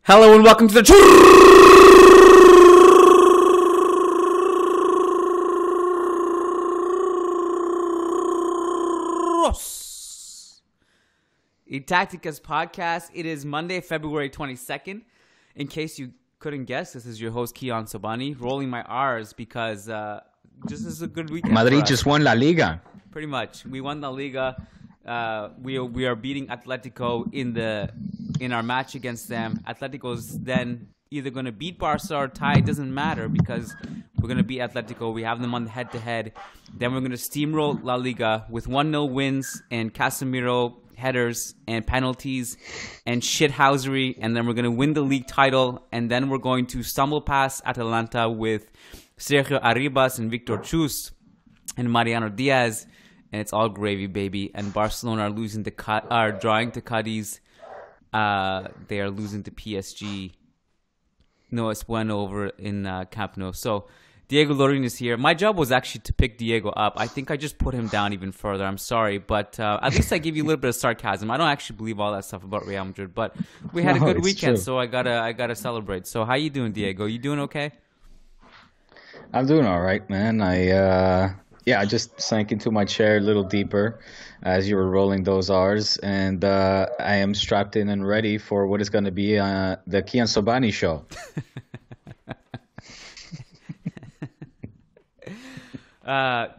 Hello and welcome to the Churros. Tácticas podcast. It is Monday, February 22nd. In case you couldn't guess, this is your host Kiyan Sobhani, rolling my R's because this is a good weekend. Madrid just won La Liga. Pretty much, we won La Liga. We are beating Atletico in our match against them. Atletico's then either going to beat Barca or tie. It doesn't matter because we're going to beat Atletico. We have them on the head-to-head. Then we're going to steamroll La Liga with 1-0 wins and Casemiro headers and penalties and shithousery. And then we're going to win the league title. And then we're going to stumble past Atalanta with Sergio Arribas and Victor Chus and Mariano Diaz. And it's all gravy, baby. And Barcelona are drawing to Cadiz. They are losing to PSG. No, it's bueno over in Camp Nou. So Diego Lorijn is here. My job was actually to pick Diego up. I think I just put him down even further. I'm sorry, but at least I give you a little bit of sarcasm. I don't actually believe all that stuff about Real Madrid, but we had a good weekend, so I gotta celebrate. So how you doing, Diego? You doing okay? I'm doing all right, man. I just sank into my chair a little deeper as you were rolling those R's, and I am strapped in and ready for what is going to be the Kiyan Sobhani show.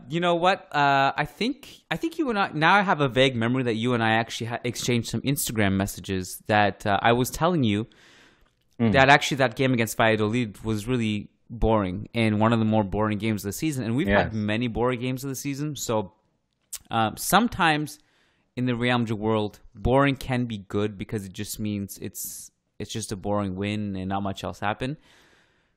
You know what? I think you and I, now I have a vague memory that you and I actually exchanged some Instagram messages that I was telling you that actually that game against Valladolid was really boring and one of the more boring games of the season. And we've had many boring games of the season. So sometimes in the Real Madrid world, boring can be good because it just means it's just a boring win and not much else happened.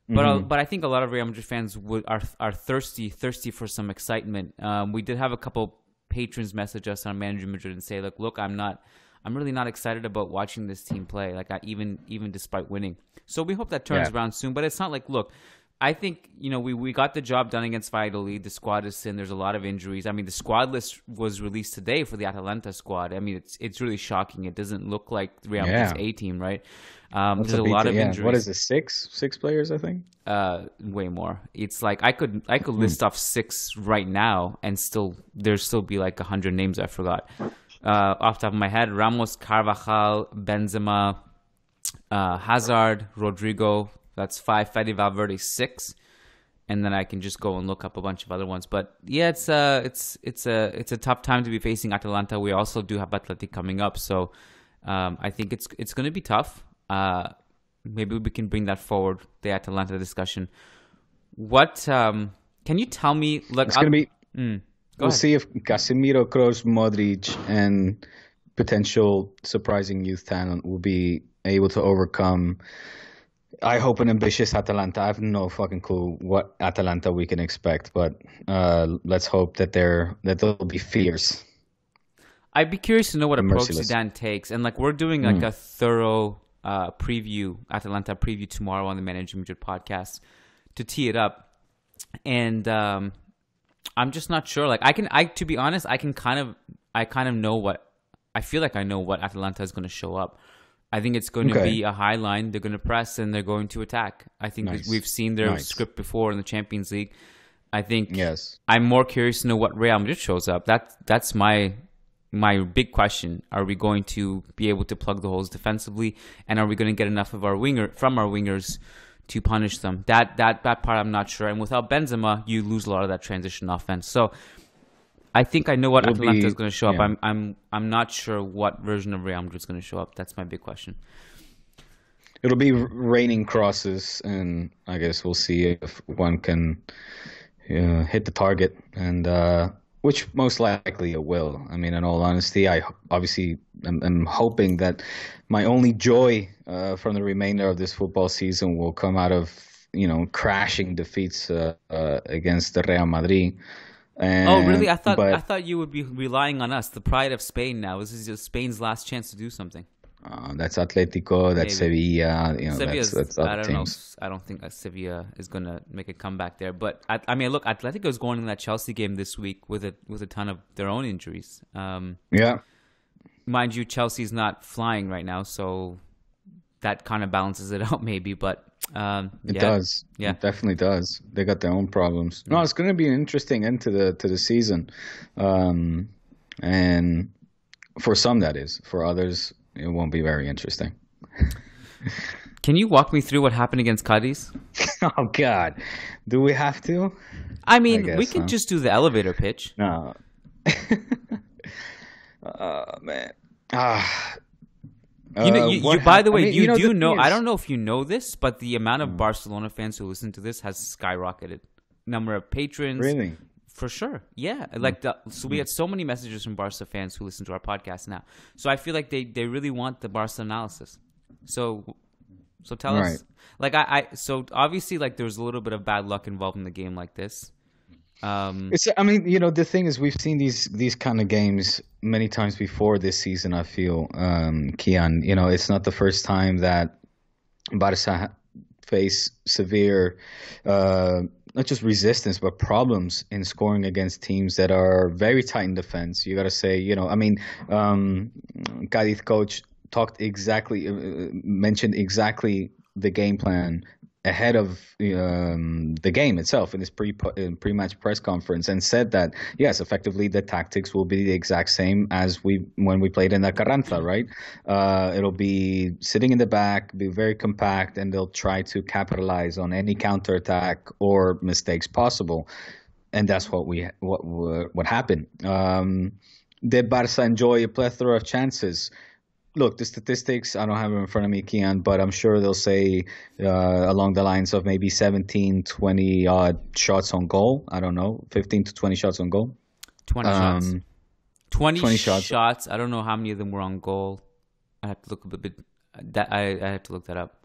But I think a lot of Real Madrid fans are thirsty for some excitement. We did have a couple patrons message us on Managing Madrid and say, look, I'm really not excited about watching this team play. Even despite winning. So we hope that turns around soon. But it's not like, look, I think, we got the job done against Valladolid. The squad is thin. There's a lot of injuries. I mean, the squad list was released today for the Atalanta squad. I mean, it's really shocking. It doesn't look like the Real Madrid's A team, right? There's a lot of injuries. What is it? Six players, I think. Way more. It's like I could list off 6 right now, and there'd still be like 100 names I forgot. Off the top of my head, Ramos, Carvajal, Benzema, Hazard, Rodrigo. That's 5. Fede Valverde 6, and then I can just go and look up a bunch of other ones. But yeah, it's a tough time to be facing Atalanta. We also do have Atletico coming up, so I think it's going to be tough. Maybe we can bring that forward, the Atalanta discussion. What can you tell me? Look, it's going to be. We'll see if Casemiro, Kroos, Modric, and potential surprising youth talent will be able to overcome. I hope an ambitious Atalanta. I have no fucking clue what Atalanta we can expect, but let's hope that they'll be fierce. I'd be curious to know what approach Zidane takes, and we're doing a thorough Atalanta preview tomorrow on the Managing Madrid podcast to tee it up, and I'm just not sure. To be honest, I kind of know what I feel like I know what Atalanta is going to show up. I think it's going to be a high line. They're going to press and they're going to attack. I think we've seen their script before in the Champions League. I think I'm more curious to know what Real Madrid shows up. That's my big question. Are we going to be able to plug the holes defensively, and are we going to get enough of our wingers to punish them? That part I'm not sure. And without Benzema, you lose a lot of that transition offense. So I think I know what Atalanta is going to show up. I'm not sure what version of Real Madrid is going to show up. That's my big question. It'll be raining crosses, and I guess we'll see if one can hit the target, and which most likely it will. I mean, in all honesty, I obviously am hoping that my only joy from the remainder of this football season will come out of crashing defeats against the Real Madrid. Really? I thought you would be relying on us, the pride of Spain. Now this is just Spain's last chance to do something. That's Atletico. That's Sevilla. That's other teams. I don't think Sevilla is going to make a comeback there. But I mean, look, Atletico is going in that Chelsea game this week with a ton of their own injuries. Mind you, Chelsea's not flying right now, so that kind of balances it out, maybe. But it does. Yeah, it definitely does. They got their own problems. No, it's going to be an interesting end to the season, and for some that is. For others, it won't be very interesting. Can you walk me through what happened against Cadiz? Oh God, do we have to? I mean, we could just do the elevator pitch. No. Man. By the way, you do know. I don't know if you know this, but the amount of Barcelona fans who listen to this has skyrocketed. Number of patrons, really, for sure. Yeah, so we had so many messages from Barca fans who listen to our podcast now. So I feel like they really want the Barca analysis. So tell us, so obviously, there's a little bit of bad luck involved in the game like this. The thing is, we've seen these kind of games many times before this season. I feel, Kiyan, it's not the first time that Barca face severe, not just resistance, but problems in scoring against teams that are very tight in defense. You got to say, Cadiz coach mentioned exactly the game plan ahead of the game itself in his pre-match press conference, and said that yes, effectively the tactics will be the exact same as when we played in the Carranza, right? It'll be sitting in the back, be very compact, and they'll try to capitalize on any counterattack or mistakes possible, and that's what happened. Did Barca enjoy a plethora of chances? Look, the statistics, I don't have them in front of me, Kiyan, but I'm sure they'll say along the lines of maybe 17, 20-odd shots on goal. I don't know, 15 to 20 shots on goal. 20 shots. 20 shots. I don't know how many of them were on goal. I have to look a bit. I have to look that up.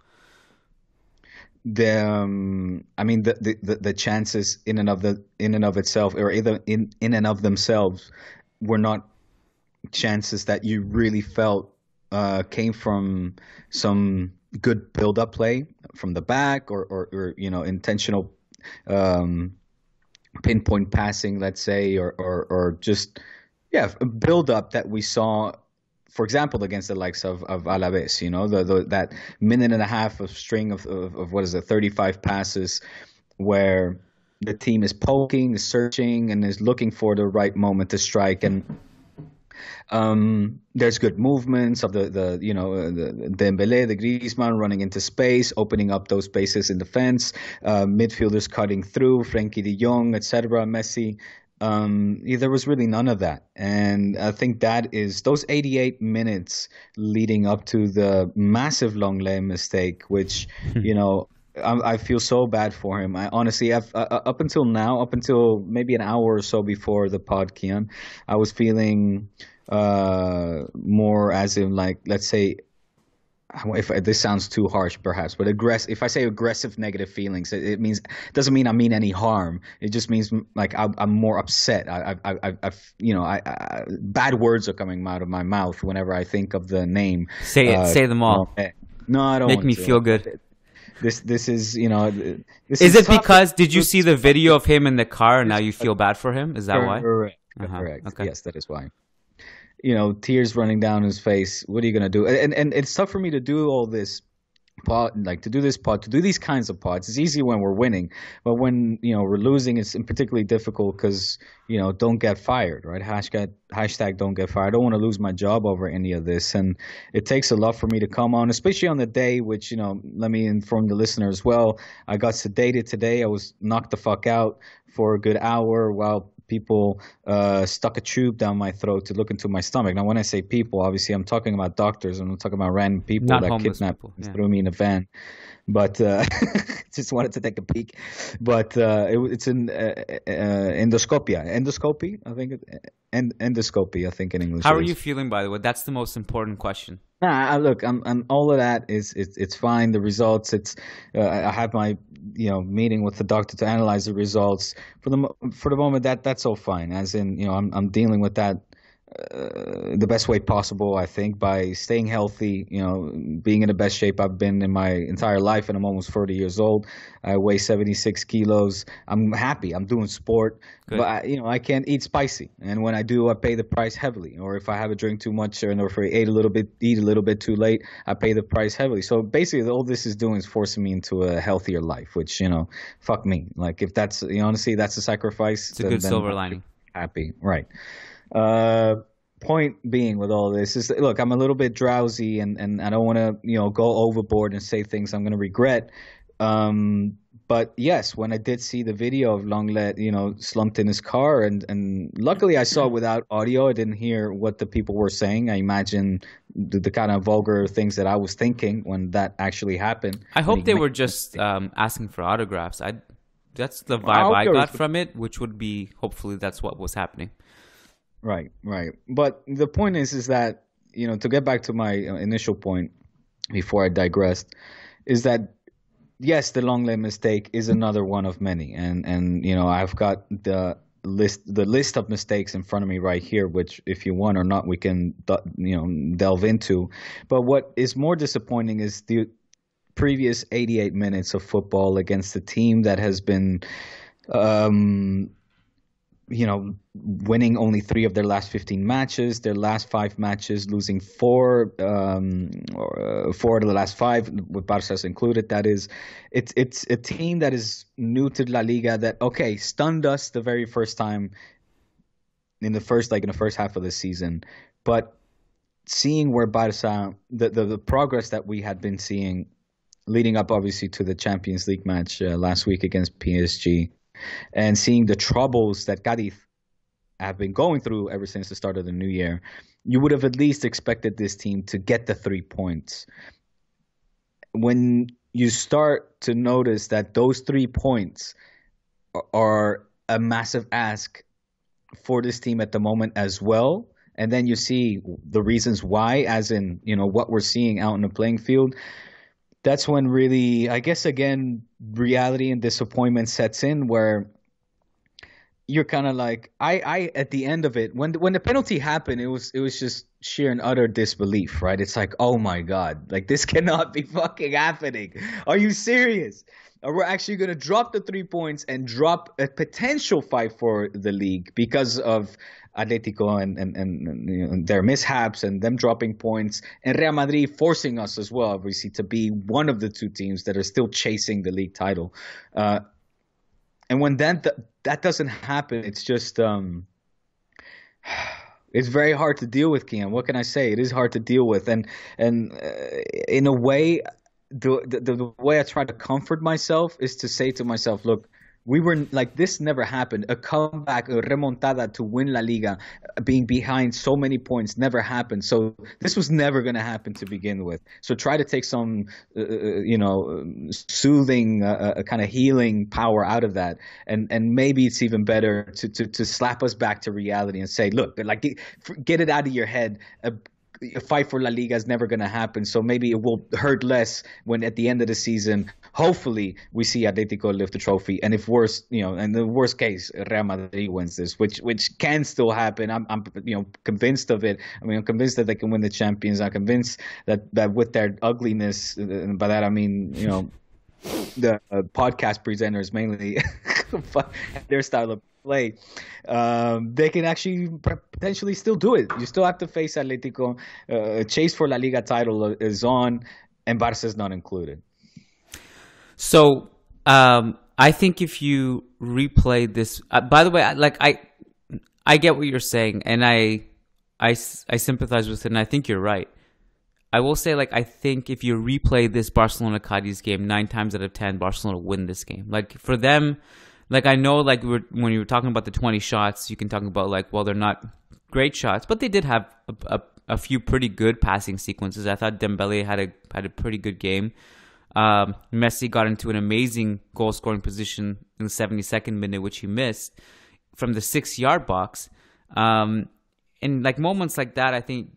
The chances in and of itself, or either in and of themselves, were not chances that you really felt came from some good build-up play from the back or intentional pinpoint passing, let's say, or just build-up that we saw, for example, against the likes of Alaves. That minute and a half of string of 35 passes where the team is poking, is searching, and is looking for the right moment to strike. And there's good movements of the Dembélé, the Griezmann running into space, opening up those spaces in defense, midfielders cutting through, Frenkie de Jong, etc., Messi. There was really none of that. And I think that is those 88 minutes leading up to the massive Lenglet mistake, which, I feel so bad for him. I honestly, up until maybe an hour or so before the pod, Kiyan, I was feeling more as in, let's say, if this sounds too harsh perhaps, but if I say aggressive negative feelings, it doesn't mean I mean any harm. It just means I'm more upset. Bad words are coming out of my mouth whenever I think of the name. Say them all. No, I don't make want me to. feel good. This is, this is it tough. Because did you see the video of him in the car and now you feel bad for him? Is that why? Correct. Okay. Yes, that is why. Tears running down his face. What are you going to do? And it's tough for me to do all this to do these kinds of pods. It's easy when we're winning, but when we're losing, it's particularly difficult because don't get fired, right? Hashtag don't get fired. I don't want to lose my job over any of this, and it takes a lot for me to come on, especially on the day which let me inform the listener as well. I got sedated today. I was knocked the fuck out for a good hour while people stuck a tube down my throat to look into my stomach. Now, when I say people, obviously I'm talking about doctors. I'm not talking about random people not that kidnapped people. and threw me in a van. But just wanted to take a peek. But it's an endoscopy, I think. Endoscopy, I think, in English. How are you feeling, by the way? That's the most important question. Look, I'm all of that it's fine. The results, I have my meeting with the doctor to analyze the results. For the moment, that's all fine. As in, I'm dealing with that the best way possible, I think, by staying healthy, being in the best shape I've been in my entire life, and I'm almost 40 years old. I weigh 76 kilos. I'm happy. I'm doing sport. Good. But, I can't eat spicy. And when I do, I pay the price heavily. Or if I have a drink too much, or if I eat a little bit too late, I pay the price heavily. So basically, all this is doing is forcing me into a healthier life, which, fuck me. Like, if that's, honestly, that's a sacrifice. It's a good silver lining. Happy. Right. Point being with all this is that, look, I'm a little bit drowsy and I don't want to, go overboard and say things I'm going to regret. But yes, when I did see the video of Lenglet, slumped in his car, and luckily I saw it without audio. I didn't hear what the people were saying. I imagine the kind of vulgar things that I was thinking when that actually happened. I hope they were just asking for autographs. That's the vibe I got from it, which would be, hopefully that's what was happening. Right. But the point is that, to get back to my initial point before I digressed, is that, yes, the Lenglet mistake is another one of many. And I've got the list of mistakes in front of me right here, which if you want or not, we can, delve into. But what is more disappointing is the previous 88 minutes of football against a team that has been winning only 3 of their last 15 matches, their last 5 matches losing 4 of the last 5, with Barca's included. That is, it's a team that is new to La Liga that, okay, stunned us the very first time in the first half of the season, but seeing where Barca, the progress that we had been seeing leading up obviously to the Champions League match last week against PSG, and seeing the troubles that Cadiz have been going through ever since the start of the new year, you would have at least expected this team to get the 3 points. When you start to notice that those 3 points are a massive ask for this team at the moment as well, and then you see the reasons why, as in, what we're seeing out in the playing field, that's when really, I guess, again, reality and disappointment sets in, where you're kind of like, I at the end of it, when the penalty happened, it was just sheer and utter disbelief, right? It's like, oh my God, like, this cannot be fucking happening. Are you serious? Are we actually going to drop the 3 points and drop a potential fight for the league because of Atletico and their mishaps and them dropping points, and Real Madrid forcing us as well, obviously, to be one of the 2 teams that are still chasing the league title. And when that doesn't happen, it's just it's very hard to deal with, Kiyan. What can I say? It is hard to deal with, and in a way, the way I try to comfort myself is to say to myself, look, we were like, this never happened. A comeback, a remontada to win La Liga, being behind so many points, never happened. So this was never going to happen to begin with. So try to take some, soothing, kind of healing power out of that. And maybe it's even better to slap us back to reality and say, look, like, get it out of your head. A fight for La Liga is never going to happen, so maybe it will hurt less when at the end of the season, hopefully, we see Atletico lift the trophy. And if worst, in the worst case, Real Madrid wins this, which can still happen. I'm convinced of it. I mean, I'm convinced that they can win the Champions. I'm convinced that with their ugliness, and by that I mean, the podcast presenters mainly, their style of play, they can actually potentially still do it. You still have to face Atletico. Chase for La Liga title is on, and Barca is not included. So I think if you replay this, by the way, I get what you're saying, and I sympathize with it, and I think you're right. I will say, I think if you replay this Barcelona-Cadiz game, 9 times out of 10, Barcelona win this game. For them, I know, when you were talking about the 20 shots, you can talk about, well, they're not great shots, but they did have a few pretty good passing sequences. I thought Dembele had a pretty good game. Messi got into an amazing goal-scoring position in the 72nd minute, which he missed, from the 6-yard box. And, moments like that, I think,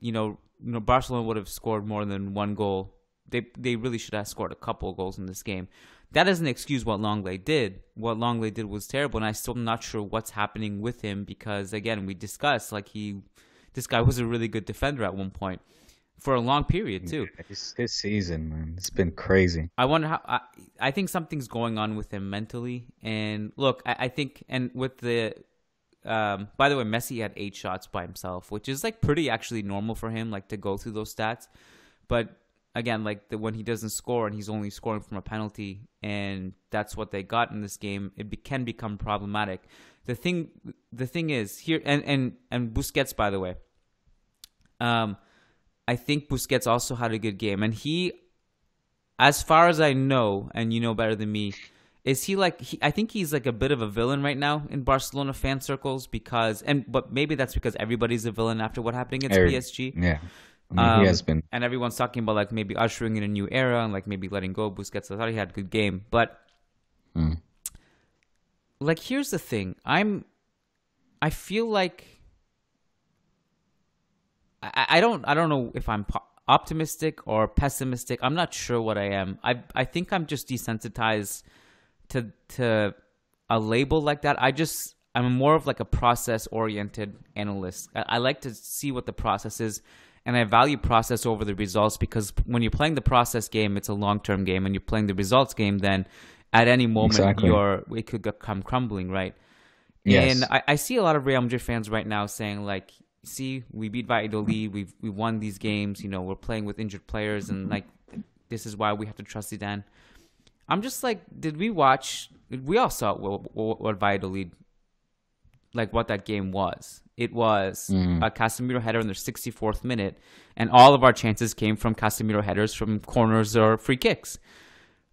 Barcelona would have scored more than 1 goal. They really should have scored a couple of goals in this game. That doesn't excuse what Lenglet did. What Lenglet did was terrible, and I'm still not sure what's happening with him because, again, we discussed, he this guy was a really good defender at one point for a long period too. His season, man, it's been crazy. I wonder how. I think something's going on with him mentally. And look, I think, and with the, by the way, Messi had 8 shots by himself, which is like pretty actually normal for him, like to go through those stats. But again, like when he doesn't score and he's only scoring from a penalty, and that's what they got in this game, it can become problematic. The thing is here, and Busquets, by the way, I think Busquets also had a good game, and he, as far as I know, and you know better than me, is he like I think he's like a bit of a villain right now in Barcelona fan circles but maybe that's because everybody's a villain after what happened against PSG. Yeah. I mean, he has been. And everyone's talking about like maybe ushering in a new era and like maybe letting go of Busquets. I thought he had a good game, but like here's the thing: I feel like I don't know if I'm optimistic or pessimistic. I'm not sure what I am. I think I'm just desensitized to a label like that. I'm more of like a process oriented analyst. I like to see what the process is. And I value process over the results, because when you're playing the process game, it's a long-term game. And you're playing the results game, then at any moment, it could come crumbling, right? Yes. And I see a lot of Real Madrid fans right now saying, like, see, we beat Valladolid, we won these games, you know, we're playing with injured players, and, like, this is why we have to trust Zidane. I'm just like, we all saw what Valladolid, like, what that game was. It was a Casemiro header in the 64th minute, and all of our chances came from Casemiro headers from corners or free kicks.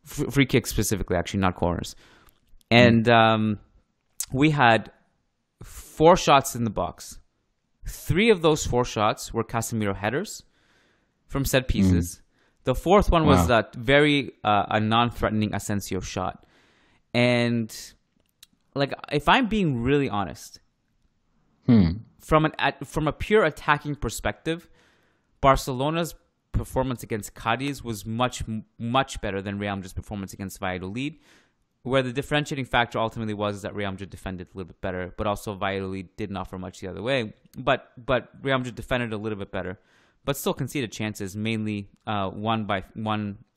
Free kicks specifically, actually, not corners. And we had 4 shots in the box. 3 of those 4 shots were Casemiro headers from set pieces. The 4th one was that very a non-threatening Asensio shot. And like, if I'm being really honest, from a pure attacking perspective, Barcelona's performance against Cadiz was much better than Real Madrid's performance against Valladolid, where the differentiating factor ultimately was that Real Madrid defended a little bit better, but also Valladolid didn't offer much the other way. But Real Madrid defended a little bit better, but still conceded chances, mainly one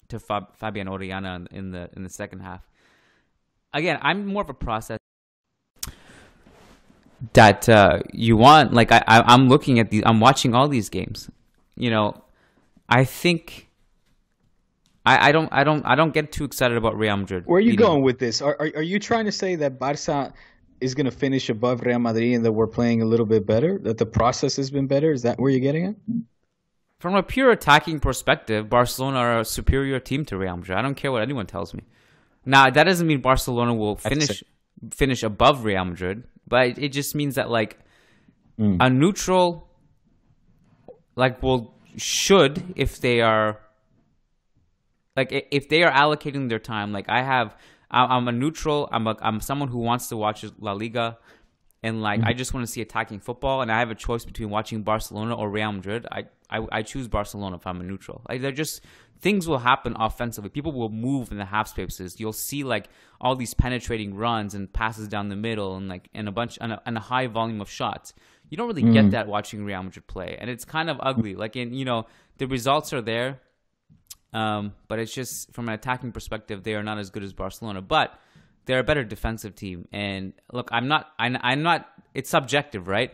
to Fabian Orellana in the second half. Again, I'm more of a process that you want. Like I'm looking at I'm watching all these games. You know, I think I don't get too excited about Real Madrid. Where are you going with this? Are you trying to say that Barca is going to finish above Real Madrid and that we're playing a little bit better? That the process has been better? Is that where you're getting at? From a pure attacking perspective, Barcelona are a superior team to Real Madrid. I don't care what anyone tells me. Now, that doesn't mean Barcelona will finish above Real Madrid, but it just means that like a neutral, like should, if they are allocating their time. Like I'm a neutral. I'm someone who wants to watch La Liga, and like I just want to see attacking football, and I have a choice between watching Barcelona or Real Madrid. I choose Barcelona if I'm a neutral. Like they're just, things will happen offensively. People will move in the half spaces. You'll see like all these penetrating runs and passes down the middle, and like and a high volume of shots. You don't really get that watching Real Madrid play, and it's kind of ugly. Like the results are there, but it's just from an attacking perspective, they are not as good as Barcelona, but they're a better defensive team. And look, I'm not. It's subjective, right?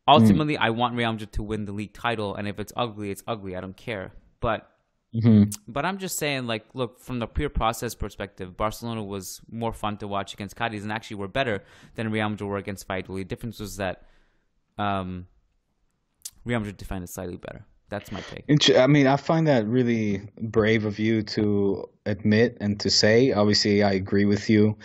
Ultimately, I want Real Madrid to win the league title, and if it's ugly, it's ugly. I don't care. But I'm just saying, like, look, from the pure process perspective, Barcelona was more fun to watch against Cadiz, and actually were better than Real Madrid were against Valladolid. The difference was that Real Madrid defended slightly better. That's my take. I mean, I find that really brave of you to admit and to say. Obviously, I agree with you.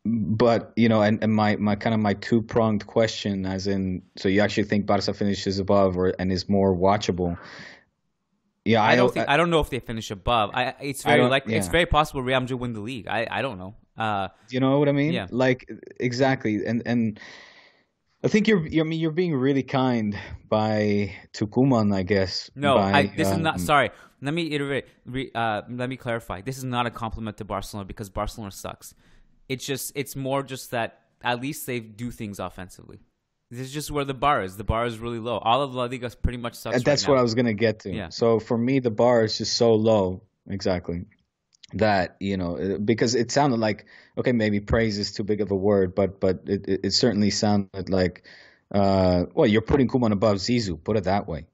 But, and my kind of my two-pronged question, as in, so you actually think Barca finishes above and is more watchable? Yeah, I don't know if they finish above. It's very possible Real Madrid win the league. I don't know. Do you know what I mean? Yeah. Like, exactly. And I think you're being really kind to Koeman, I guess. No, this is not. Sorry, let me iterate. Let me clarify. This is not a compliment to Barcelona, because Barcelona sucks. It's more just that at least they do things offensively. This is just where the bar is. The bar is really low. All of La Liga pretty much sucks right now. That's what I was going to get to. Yeah. So for me, the bar is just so low, exactly, that, because it sounded like, okay, maybe praise is too big of a word, but it certainly sounded like, well, you're putting Koeman above Zizou, put it that way.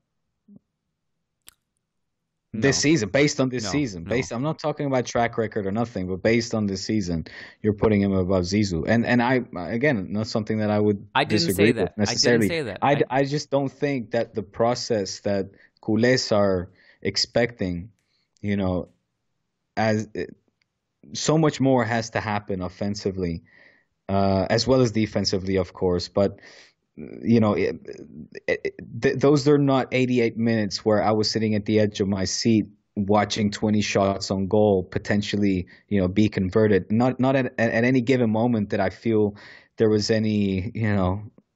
No. This season, based on this No, season, no. I'm not talking about track record or nothing, but based on this season, you're putting him above Zizou. And I, again, not something that I would disagree with necessarily. I didn't say that. I just don't think that the process that culés are expecting, so much more has to happen offensively, as well as defensively, of course. But those are not 88 minutes where I was sitting at the edge of my seat watching 20 shots on goal potentially, be converted. Not at any given moment that I feel there was any,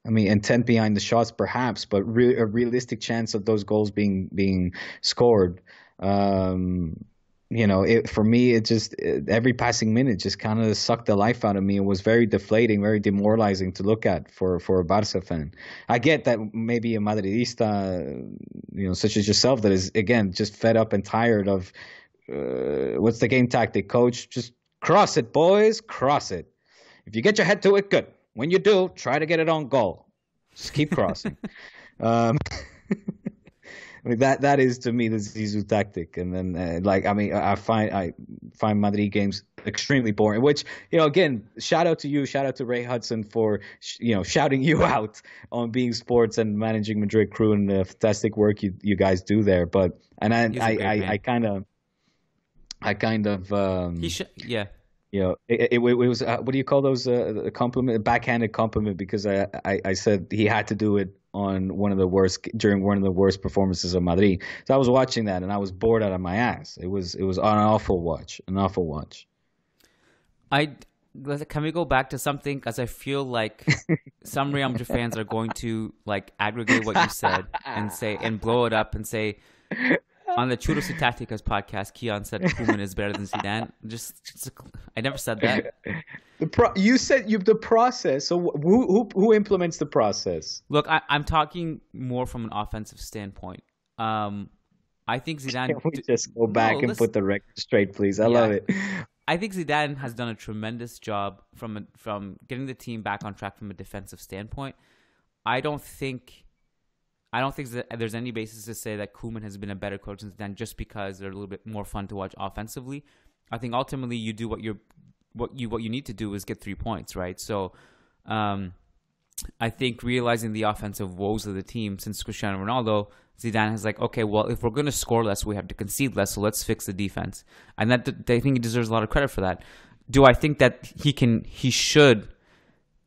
intent behind the shots perhaps, but a realistic chance of those goals being scored. For me, it just every passing minute just kind of sucked the life out of me. It was very deflating, very demoralizing to look at for a Barca fan. I get that maybe a Madridista, such as yourself, that is again just fed up and tired of what's the game tactic, coach? Just cross it, boys, cross it. If you get your head to it, good. When you do, try to get it on goal. Just keep crossing. That is to me the Zizou tactic, and then I find Madrid games extremely boring. Which again, shout out to you, shout out to Ray Hudson for shouting you out on being sports and managing Madrid crew and the fantastic work you guys do there. But I kind of it was what do you call those a compliment, backhanded compliment, because I said he had to do it on during one of the worst performances of Madrid. So I was watching that and I was bored out of my ass. It was an awful watch. Can we go back to something, because I feel like some Real Madrid fans are going to aggregate what you said and blow it up and say, on the Churros y Tácticas podcast, Kiyan said Koeman is better than Zidane. I never said that. You said the process. So who implements the process? Look, I'm talking more from an offensive standpoint. I think Zidane. Can we just go back and put the record straight, please? I love it. I think Zidane has done a tremendous job from getting the team back on track from a defensive standpoint. I don't think that there's any basis to say that Koeman has been a better coach than Zidane just because they're a little bit more fun to watch offensively. I think ultimately you do what you need to do is get 3 points, right? So I think realizing the offensive woes of the team since Cristiano Ronaldo, Zidane has okay, well, if we're going to score less, we have to concede less, so let's fix the defense. And I think he deserves a lot of credit for that. Do I think that he should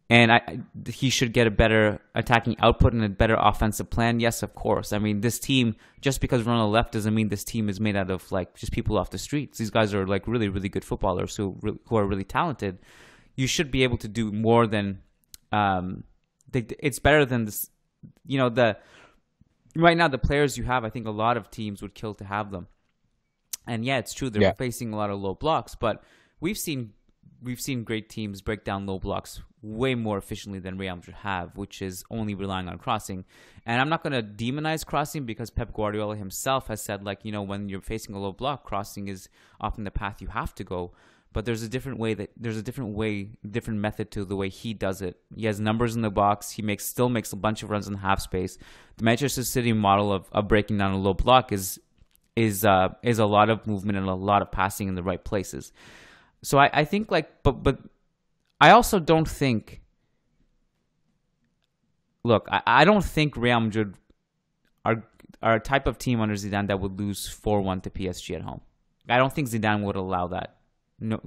get a better attacking output and a better offensive plan? Yes, of course. I mean, this team, just because Ronald left doesn't mean this team is made out of just people off the streets. These guys are really, really good footballers who are really talented. You should be able to do more than it's better than this. Right now the players you have, I think a lot of teams would kill to have them. And yeah, it's true they're facing a lot of low blocks, but we've seen great teams break down low blocks way more efficiently than Real Madrid have, which is only relying on crossing. And I'm not going to demonize crossing because Pep Guardiola himself has said, when you're facing a low block, crossing is often the path you have to go. But there's a different method to the way he does it. He has numbers in the box. He still makes a bunch of runs in half space. The Manchester City model of breaking down a low block is a lot of movement and a lot of passing in the right places. So I think but I also don't think. Look, I don't think Real Madrid are a type of team under Zidane that would lose 4-1 to PSG at home. I don't think Zidane would allow that. No,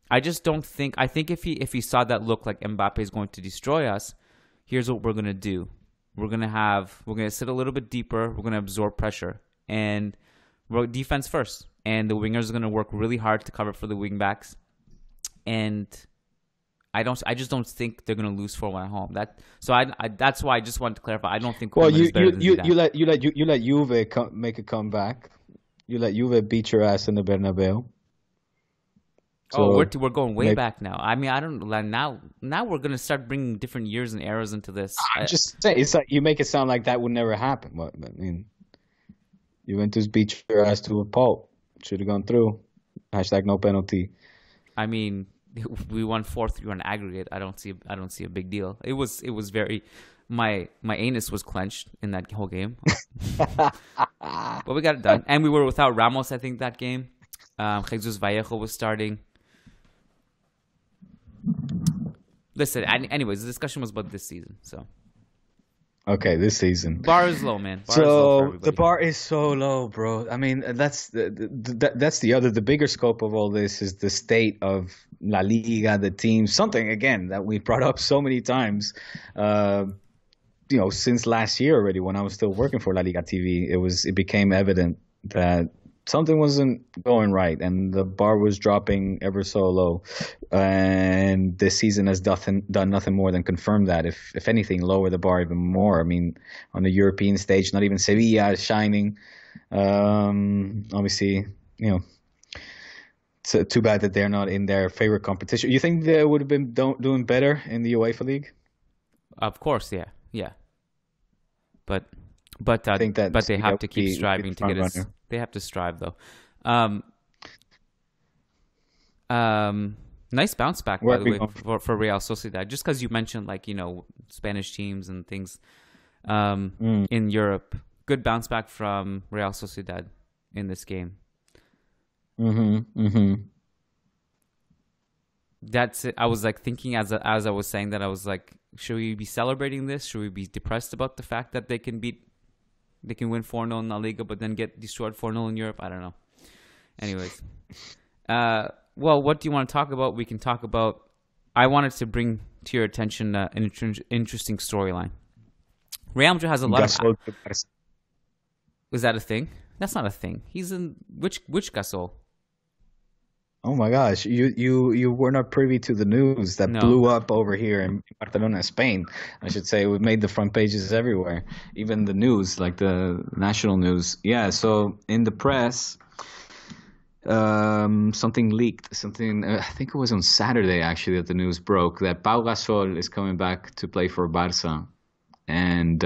I just don't think. I think if he saw that look like Mbappe is going to destroy us, here's what we're gonna do. We're gonna sit a little bit deeper. We're gonna absorb pressure and we're defense first. And the wingers are gonna work really hard to cover for the wing backs. And I just don't think they're gonna lose 4-1 at home. That's why I just wanted to clarify. I don't think. Well, you let Juve make a comeback. You let Juve beat your ass in the Bernabeu. So we're going way maybe, back now. I mean, I don't like now. Now we're gonna start bringing different years and eras into this. I'm just saying, it's like you make it sound like that would never happen. But I mean, Juventus beat your ass to a pulp. Should have gone through. Hashtag no penalty. I mean, we won 4-3 on aggregate. I don't see a big deal. It was very. My anus was clenched in that whole game, but we got it done. And we were without Ramos, I think, that game. Jesus Vallejo was starting. Listen, anyways, the discussion was about this season. So, okay, this season. Bar is low, man. Bar is low for everybody. The bar is so low, bro. I mean, that's the bigger scope of all this is the state of La Liga, the teams. Something again that we brought up so many times. Since last year already, when I was still working for La Liga TV, it became evident that something wasn't going right, and the bar was dropping ever so low. And this season has done nothing more than confirm that. If anything, lower the bar even more. I mean, on the European stage, not even Sevilla is shining. Obviously, it's too bad that they're not in their favorite competition. You think they would have been doing better in the UEFA League? Of course, yeah. But I think but they have to keep striving to get us. They have to strive though. Nice bounce back, by the way, for Real Sociedad. Just because you mentioned Spanish teams and things in Europe, good bounce back from Real Sociedad in this game. That's it. I was thinking as I was saying that, I was like, should we be celebrating this? Should we be depressed about the fact that they can win 4-0 in La Liga, but then get destroyed 4-0 in Europe? I don't know. Anyways, well, what do you want to talk about? We can talk about. I wanted to bring to your attention an interesting storyline. Real Madrid has a lot of. Is that a thing? That's not a thing. He's in which Gasol? Oh my gosh, you were not privy to the news that blew up over here in Barcelona, Spain. I should say it made the front pages everywhere, even the news, like the national news. Yeah, so in the press, something leaked. I think it was on Saturday actually that the news broke that Pau Gasol is coming back to play for Barca, and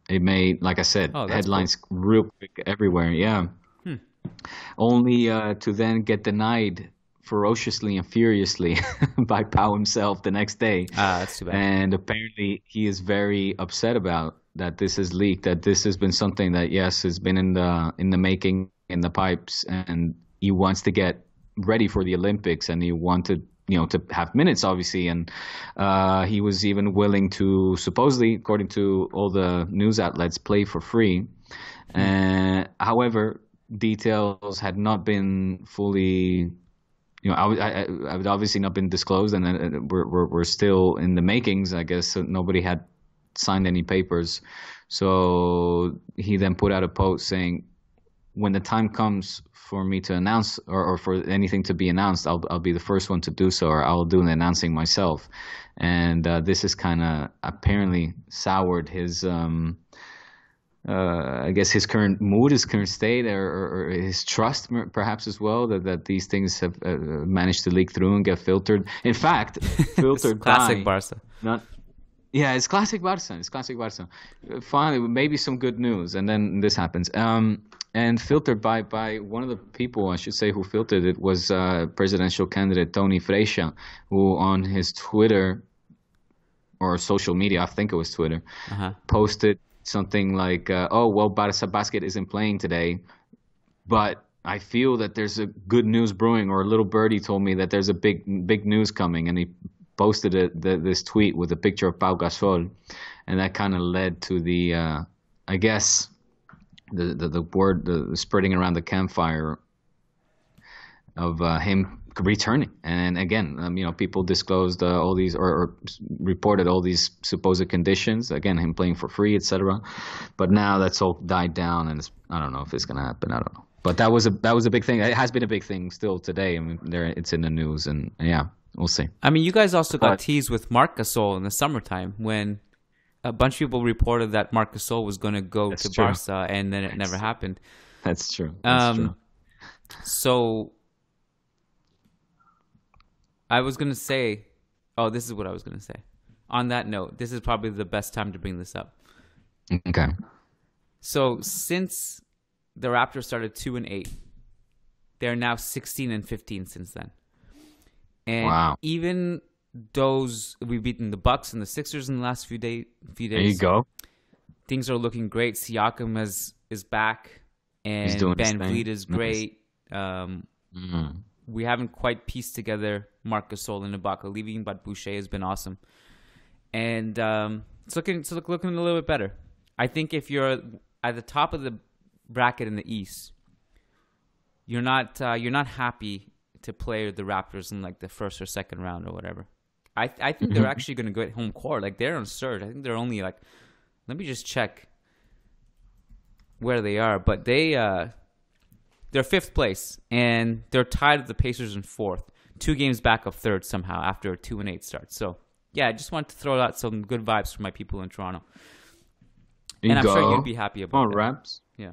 it made, like I said, headlines real quick everywhere. Yeah. Only to then get denied ferociously and furiously by Pau himself the next day. That's too bad. And apparently he is very upset about that this is leaked, that this has been something that, yes, has been in the making, in the pipes, and he wants to get ready for the Olympics, and he wanted to have minutes, obviously, and he was even willing to, supposedly, according to all the news outlets, play for free. However, details had not been fully, I would obviously not been disclosed, and we're still in the makings, I guess. So nobody had signed any papers. So he then put out a post saying, when the time comes for me to announce or for anything to be announced, I'll be the first one to do so, or I'll do the announcing myself. And this has kind of apparently soured his I guess his current mood, his current state, or his trust, perhaps as well, that these things have managed to leak through and get filtered. In fact, filtered classic Barca. It's classic Barca. It's classic Barca. Finally, maybe some good news, and then this happens. And filtered by one of the people, I should say, who filtered it was presidential candidate Tony Freixa, who on his Twitter or social media, I think it was Twitter, posted something like, Barca Basket isn't playing today, but I feel that there's a good news brewing, or a little birdie told me that there's a big news coming, and he posted this tweet with a picture of Pau Gasol, and that kind of led to the, I guess, the word spreading around the campfire of him returning. And again, people disclosed all these or reported all these supposed conditions. Again, him playing for free, etc. But now that's all died down, and I don't know if it's going to happen. I don't know. But that was a big thing. It has been a big thing still today. I mean, it's in the news, and yeah, we'll see. I mean, you guys also got teased with Marc Gasol in the summertime when a bunch of people reported that Marc Gasol was going to go to Barca, and then it never happened. That's true. That's true. So I was going to say, oh, this is what I was going to say. On that note, this is probably the best time to bring this up. Okay. So since the Raptors started 2-8, they're now 16-15 since then. And wow. even those we've beaten the Bucks and the Sixers in the last few days. There you go. Things are looking great. Siakam is back, and Van Vliet is great. We haven't quite pieced together Marc Gasol and Ibaka leaving, but Boucher has been awesome, and it's looking a little bit better. I think if you're at the top of the bracket in the East, you're not happy to play the Raptors in like the first or second round or whatever. I think they're actually going to get home court. Like they're on surge. I think they're only like, let me just check where they are, but they're fifth place and they're tied with the Pacers in fourth, 2 games back of third somehow after a 2-8 start. So yeah, I just wanted to throw out some good vibes for my people in Toronto. And I'm sure you'd be happy about that. Raps. Yeah.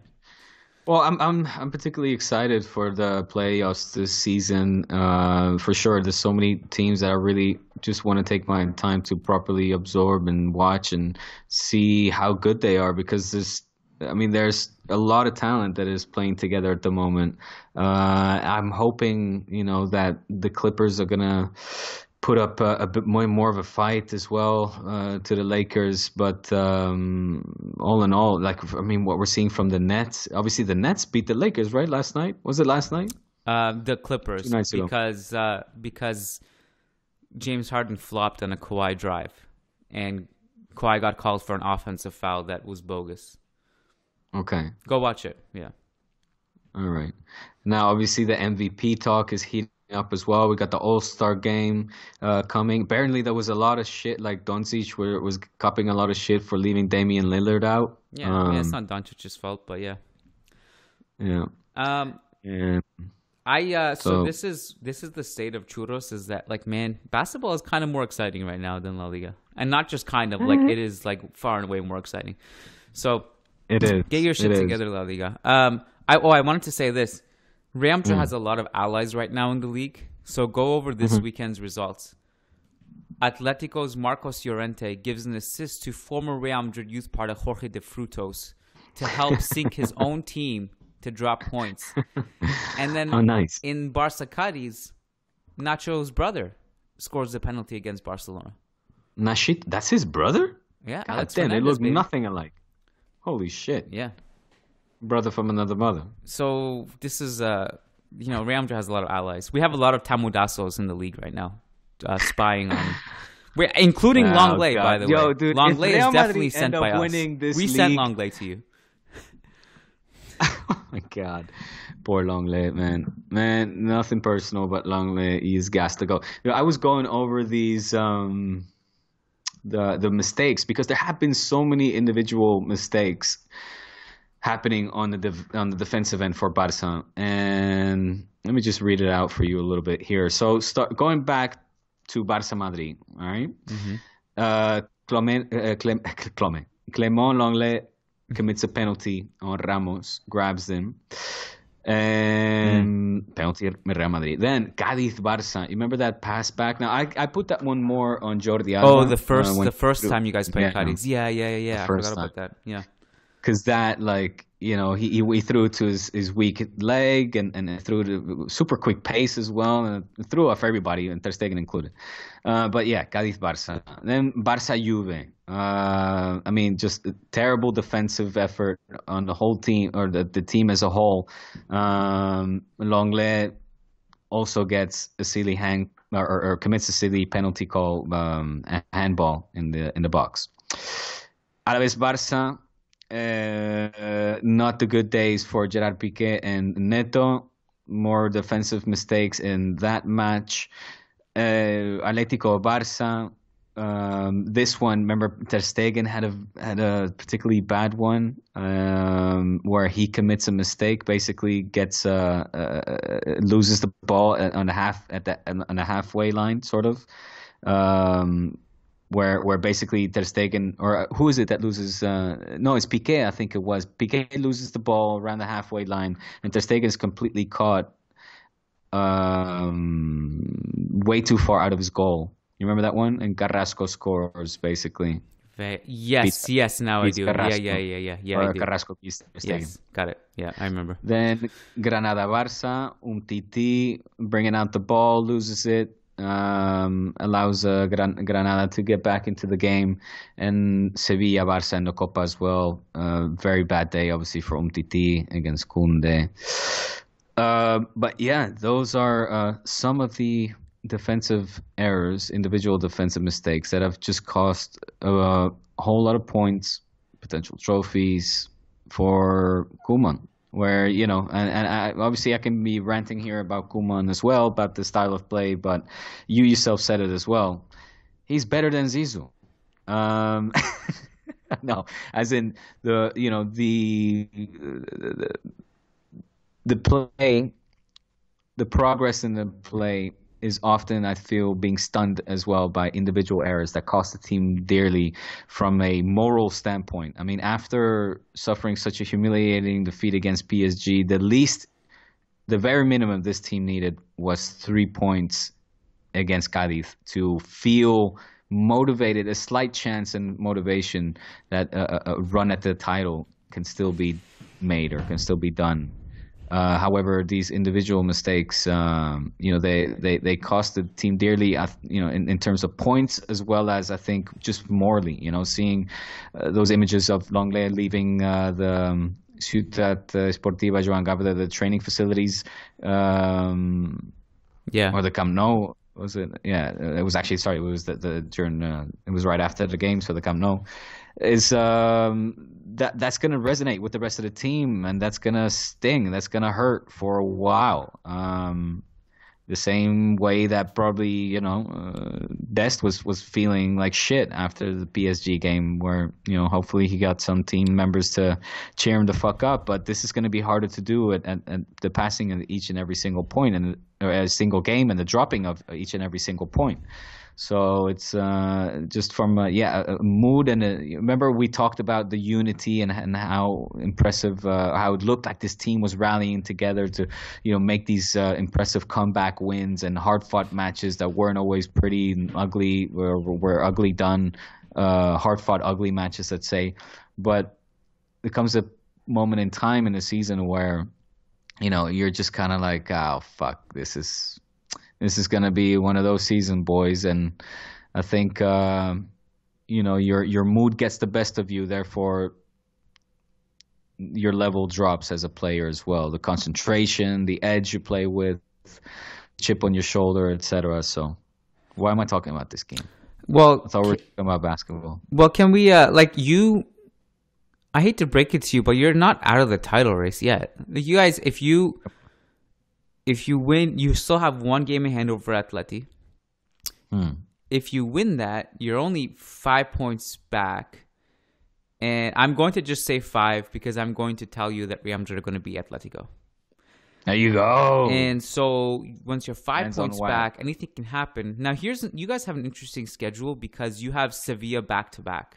Well, I'm particularly excited for the playoffs this season. For sure, there's so many teams that I really just want to take my time to properly absorb and watch and see how good they are, because there's a lot of talent that is playing together at the moment. I'm hoping, that the Clippers are gonna put up a bit more of a fight as well to the Lakers. But all in all, what we're seeing from the Nets, obviously the Nets beat the Lakers, right? Last night? Was it last night? The Clippers, 2 nights ago. Because James Harden flopped on a Kawhi drive, and Kawhi got called for an offensive foul that was bogus. Okay. Go watch it. Yeah. All right. Now, obviously, the MVP talk is heating up as well. We got the All-Star game coming. Apparently, there was a lot of shit, like Doncic, where it was copping a lot of shit for leaving Damian Lillard out. Yeah, it's not Doncic's fault, but yeah. Yeah. So this is the state of Churros, is that, like, man, basketball is kind of more exciting right now than La Liga. And not just kind of, like, it is, like, far and away more exciting. So it is. Get your shit together, La Liga. I wanted to say this. Real Madrid has a lot of allies right now in the league. So go over this weekend's results. Atletico's Marcos Llorente gives an assist to former Real Madrid youth partner Jorge de Frutos to help sink his own team to drop points. And then in Barca Cadiz, Nacho's brother scores the penalty against Barcelona. Nashit, that's his brother? Yeah. God damn, they look nothing alike. Holy shit. Yeah. Brother from another mother. So this is, Real Madrid has a lot of allies. We have a lot of Tamudasos in the league right now, spying on, including Lenglet, by the way. Dude, Lenglet is definitely sent by us. We sent Lenglet to you. Oh my God. Poor Lenglet, man. Man, nothing personal, but Lenglet, he's got to go. I was going over these the mistakes, because there have been so many individual mistakes happening on the defensive end for Barca. And let me just read it out for you a little bit here. So going back to Barca Madrid, all right? Clement Lenglet commits a penalty on Ramos, grabs them, and penalty Real Madrid. Then Cadiz Barca. You remember that pass back? Now I put that one more on Jordi Alba. Oh, the first time you guys played Cadiz. Yeah. I forgot about that. Yeah. Because that, he threw it to his weak leg and threw it super quick pace as well, and threw off everybody, and Ter Stegen included. But yeah, Cadiz Barca. Then Barca Juve. Just a terrible defensive effort on the whole team, or the team as a whole. Lenglet also gets a silly or commits a silly penalty call, handball in the box. Alaves Barca. Not the good days for Gerard Piqué and Neto. More defensive mistakes in that match. Atletico Barca. This one, remember, Ter Stegen had a particularly bad one where he commits a mistake. Basically, gets loses the ball on the halfway line, sort of. Where basically Ter Stegen, or who is it that loses? No, it's Piqué, I think it was. Piqué loses the ball around the halfway line, and Ter Stegen is completely caught way too far out of his goal. You remember that one? And Carrasco scores basically. Yes, now I do. Yeah, I do. Carrasco beats Ter Stegen. Yes, got it. Yeah, I remember. Then Granada-Barça, Titi bringing out the ball, loses it, allows Granada to get back into the game, and Sevilla-Barça in the Copa as well. Very bad day, obviously, for Titi against Koundé. But yeah, those are some of the defensive errors, individual defensive mistakes that have just cost a whole lot of points, potential trophies for Koeman. Where, and obviously I can be ranting here about Koeman as well, about the style of play, but you yourself said it as well. He's better than Zizou. No, as in the play, the progress in the play is often, I feel, being stunned as well by individual errors that cost the team dearly from a moral standpoint. I mean, after suffering such a humiliating defeat against PSG, the very minimum this team needed was 3 points against Cadiz to feel motivated, a slight chance and motivation that a run at the title can still be made or can still be done. However, these individual mistakes, they cost the team dearly, in terms of points as well as, I think, just morally. Seeing those images of Lenglet leaving the Ciutat Esportiva Joan Gavra, the training facilities, or the Camp Nou. Was it? Yeah, it was actually. Sorry, it was it was right after the game, so the Camp Nou is that's going to resonate with the rest of the team, and that's going to sting. That's going to hurt for a while. The same way that probably Dest was feeling like shit after the PSG game, where hopefully he got some team members to cheer him the fuck up. But this is going to be harder to do at the passing of each and every single point or a single game and the dropping of each and every single point. So it's just from a mood and remember we talked about the unity and how impressive how it looked like this team was rallying together to make these impressive comeback wins and hard fought matches that weren't always pretty and ugly were ugly done, hard fought ugly matches, let's say. But there comes a moment in time in the season where you're just kind of like, oh fuck, this is going to be one of those season, boys. And I think, your mood gets the best of you. Therefore, your level drops as a player as well. The concentration, the edge you play with, chip on your shoulder, etc. So why am I talking about this game? Well, I thought we were talking about basketball. Well, can we, I hate to break it to you, but you're not out of the title race yet. You guys, if you win, you still have one game in hand over Atleti. If you win that, you're only 5 points back. And I'm going to just say 5 because I'm going to tell you that Real Madrid are going to be Atletico. There you go. And so once you're 5 points back, anything can happen. Now, you guys have an interesting schedule because you have Sevilla back-to-back.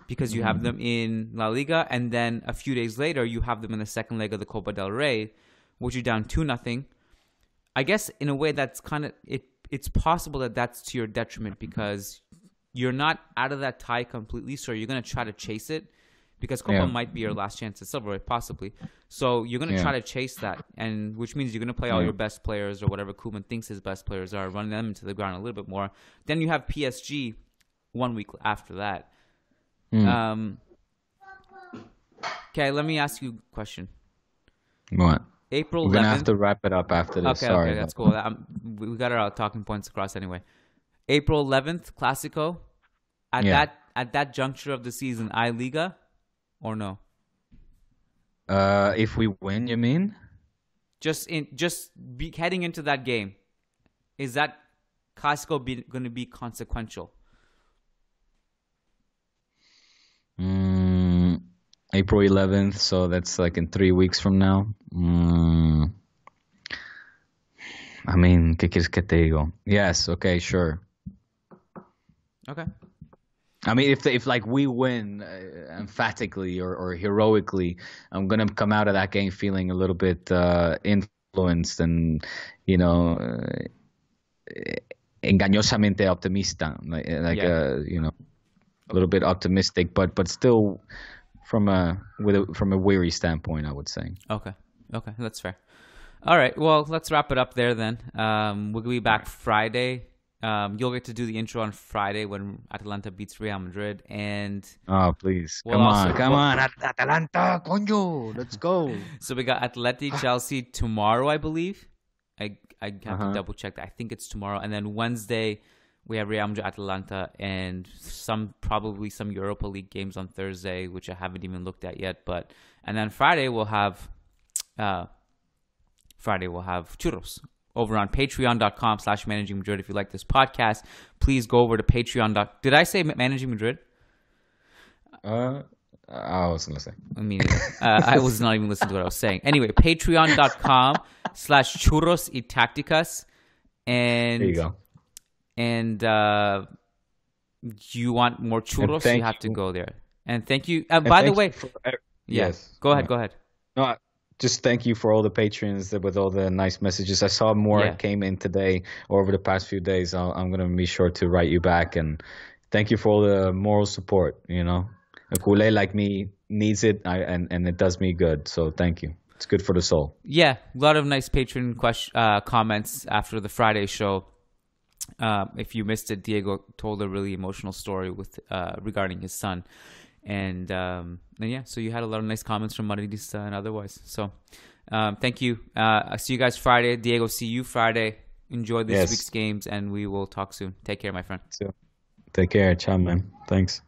Because you have them in La Liga, and then a few days later, you have them in the second leg of the Copa del Rey, which you're down 2-0. I guess in a way that's kind of it's possible that that's to your detriment because you're not out of that tie completely, so you're going to try to chase it because Copa might be your last chance at silverware, possibly. So you're going to try to chase that, and which means you're going to play all your best players or whatever Koeman thinks his best players are, running them into the ground a little bit more. Then you have PSG 1 week after that. Okay, let me ask you a question. What? April 11th. We're going to have to wrap it up after this. Okay, that's cool. We got our talking points across anyway. April 11th, Clásico. At that juncture of the season, I-Liga or no? If we win, you mean? Heading into that game, is that Clásico going to be consequential? April 11th, so that's like in 3 weeks from now. I mean, ¿qué quieres que te digo? Yes, okay, sure. Okay. I mean, if like we win emphatically or heroically, I'm gonna come out of that game feeling a little bit in influenced and, engañosamente optimista, a little bit optimistic, but still from a weary standpoint, I would say. Okay, that's fair. All right, well, let's wrap it up there then. We'll be back Friday. You'll get to do the intro on Friday when Atalanta beats Real Madrid, and please, come on, Atalanta, coño, let's go. So we got Atleti Chelsea tomorrow, I believe. I have to double check that. I think it's tomorrow, and then Wednesday we have Real Madrid Atalanta, and probably some Europa League games on Thursday, which I haven't even looked at yet. And then Friday we'll have Churros over on patreon.com/Managing Madrid. If you like this podcast, please go over to Patreon. Did I say Managing Madrid? I wasn't listening. I was not even listening to what I was saying. Anyway, patreon.com/Churros y Tácticas. And there you go. And you want more churros, you have to go there. And thank you. By the way, yes. Go ahead. No, just thank you for all the patrons with all the nice messages. I saw more came in today or over the past few days. I'm going to be sure to write you back. And thank you for all the moral support. A culé like me needs it, and it does me good. So thank you. It's good for the soul. Yeah, a lot of nice patron comments after the Friday show. If you missed it, Diego told a really emotional story regarding his son. And so you had a lot of nice comments from Madridista and otherwise. So thank you. I'll see you guys Friday. Diego, see you Friday. Enjoy this week's games, and we will talk soon. Take care, my friend. Take care. Ciao, man. Thanks.